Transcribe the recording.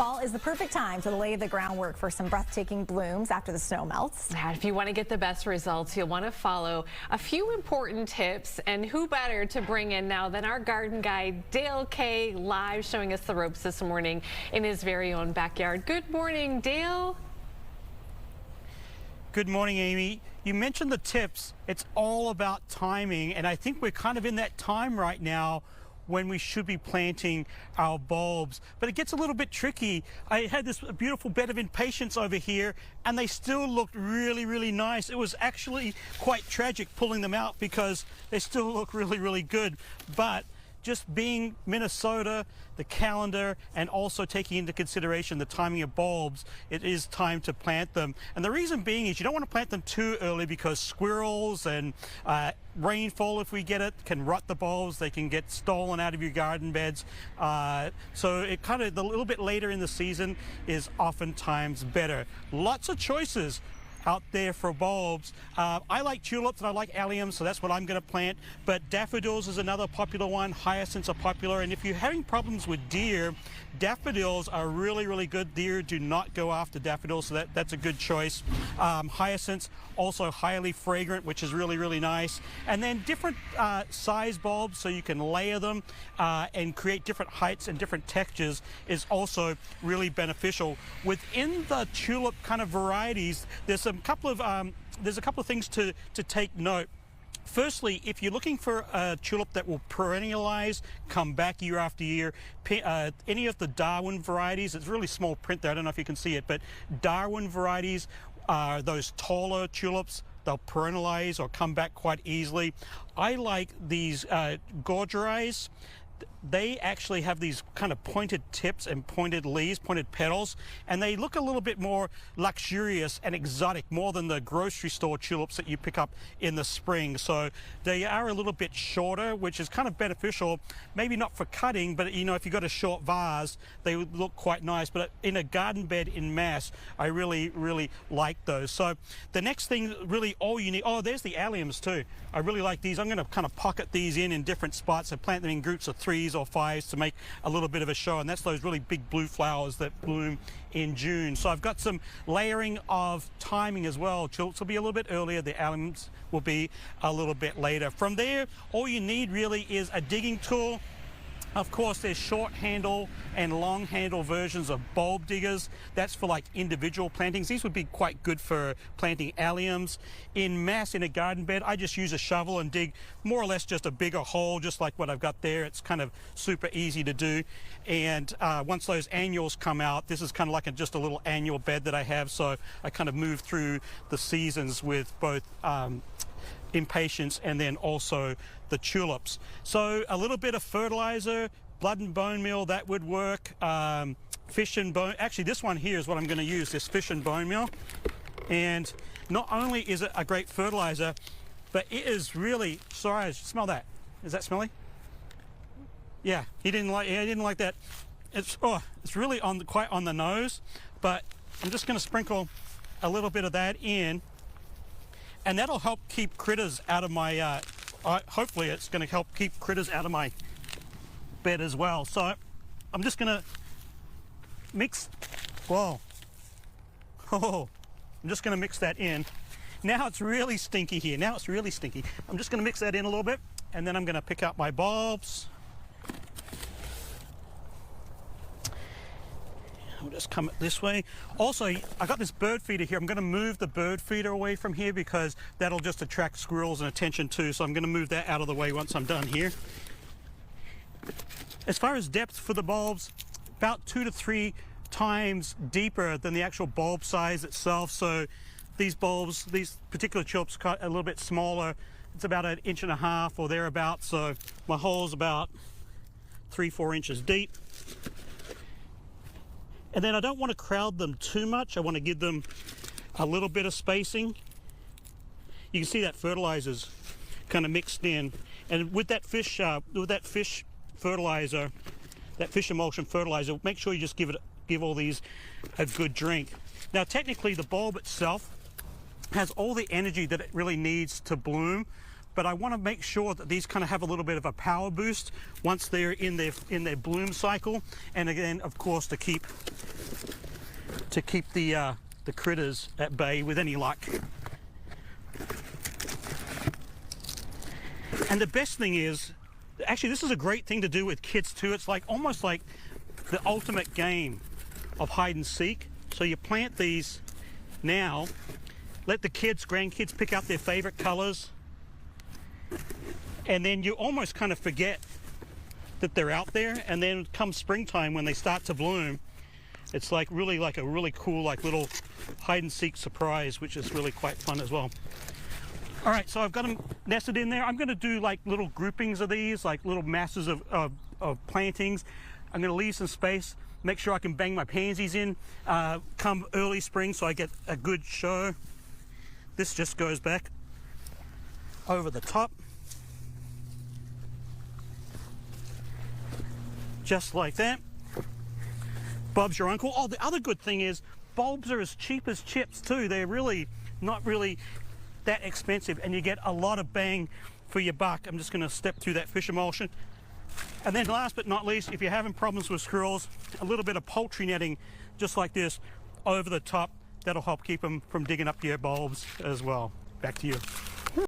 Fall is the perfect time to lay the groundwork for some breathtaking blooms after the snow melts. And if you want to get the best results, you'll want to follow a few important tips. And who better to bring in now than our garden guide, Dale Kay, live showing us the ropes this morning in his very own backyard. Good morning, Dale. Good morning, Amy. You mentioned the tips. It's all about timing, and I think we're kind of in that time right now when we should be planting our bulbs. But it gets a little bit tricky. I had this beautiful bed of impatiens over here, and they still looked really, really nice. It was actually quite tragic pulling them out because they still look really, really good. But just being Minnesota, the calendar, and also taking into consideration the timing of bulbs, it is time to plant them. And the reason being is you don't want to plant them too early because squirrels and rainfall, if we get it, can rot the bulbs. They can get stolen out of your garden beds. So it kind of, a little bit later in the season is oftentimes better. Lots of choices out there for bulbs. I like tulips and I like alliums, so that's what I'm going to plant. But daffodils is another popular one. Hyacinths are popular. And if you're having problems with deer, daffodils are really, really good. Deer do not go after daffodils, so that's a good choice. Hyacinths, also highly fragrant, which is really, really nice. And then different size bulbs, so you can layer them and create different heights and different textures, is also really beneficial. Within the tulip kind of varieties, there's a couple of things to take note. Firstly, if you're looking for a tulip that will perennialize, come back year after year, any of the Darwin varieties, it's really small print there, I don't know if you can see it, but Darwin varieties are those taller tulips. They'll perennialize or come back quite easily. I like these Gertens. They actually have these kind of pointed tips and pointed leaves, pointed petals, and they look a little bit more luxurious and exotic, more than the grocery store tulips that you pick up in the spring. So they are a little bit shorter, which is kind of beneficial, maybe not for cutting, but you know, if you've got a short vase, they would look quite nice. But in a garden bed in mass, I really, really like those. So the next thing, really all you need, oh, there's the alliums too. I really like these. I'm going to kind of pocket these in different spots and plant them in groups of 3s or 5s to make a little bit of a show, and that's those really big blue flowers that bloom in June. So I've got some layering of timing as well. Tulips will be a little bit earlier, the alliums will be a little bit later. From there, all you need really is a digging tool. Of course, there's short handle and long handle versions of bulb diggers. That's for like individual plantings. These would be quite good for planting alliums. In mass in a garden bed, I just use a shovel and dig more or less just a bigger hole, just like what I've got there. It's kind of super easy to do. And once those annuals come out, this is kind of like just a little annual bed that I have. So I kind of move through the seasons with both impatiens and then also the tulips. So a little bit of fertilizer, blood and bone meal, that would work. Fish and bone, actually this one here is what I'm going to use, this fish and bone meal. And not only is it a great fertilizer, but it is really, sorry, smell that. Is that smelly? Yeah, he didn't like that. It's really quite on the nose, but I'm just going to sprinkle a little bit of that in. And that'll help keep critters out of my, hopefully it's going to help keep critters out of my bed as well. So I'm just going to mix, I'm just going to mix that in. Now it's really stinky here. Now it's really stinky. I'm just going to mix that in a little bit, and then I'm going to pick up my bulbs. We'll just come this way. Also, I got this bird feeder here. I'm going to move the bird feeder away from here because that'll just attract squirrels and attention too. So I'm going to move that out of the way once I'm done here. As far as depth for the bulbs, about 2 to 3 times deeper than the actual bulb size itself. So these bulbs, these particular tulips, cut a little bit smaller. It's about 1.5 inches or thereabouts. So my hole's about 3-4 inches deep. And then I don't want to crowd them too much. I want to give them a little bit of spacing. You can see that fertilizer's kind of mixed in. And with that fish fertilizer, that fish emulsion fertilizer, make sure you just give all these a good drink. Now technically the bulb itself has all the energy that it really needs to bloom, but I want to make sure that these kind of have a little bit of a power boost once they're in their bloom cycle. And again, of course, to keep to keep the critters at bay with any luck. And the best thing is, actually this is a great thing to do with kids too. It's like almost like the ultimate game of hide and seek. So you plant these now, let the kids, grandkids pick out their favorite colors, and then you almost kind of forget that they're out there, and then come springtime when they start to bloom, it's like a really cool like little hide and seek surprise, which is really quite fun as well. All right, so I've got them nested in there. I'm going to do like little groupings of these, like little masses of plantings. I'm going to leave some space, make sure I can bang my pansies in come early spring so I get a good show. This just goes back over the top, just like that. Bob's your uncle. Oh, the other good thing is bulbs are as cheap as chips too. They're really not really that expensive, and you get a lot of bang for your buck. I'm just going to step through that fish emulsion. And then last but not least, if you're having problems with squirrels, a little bit of poultry netting just like this over the top. That'll help keep them from digging up your bulbs as well. Back to you.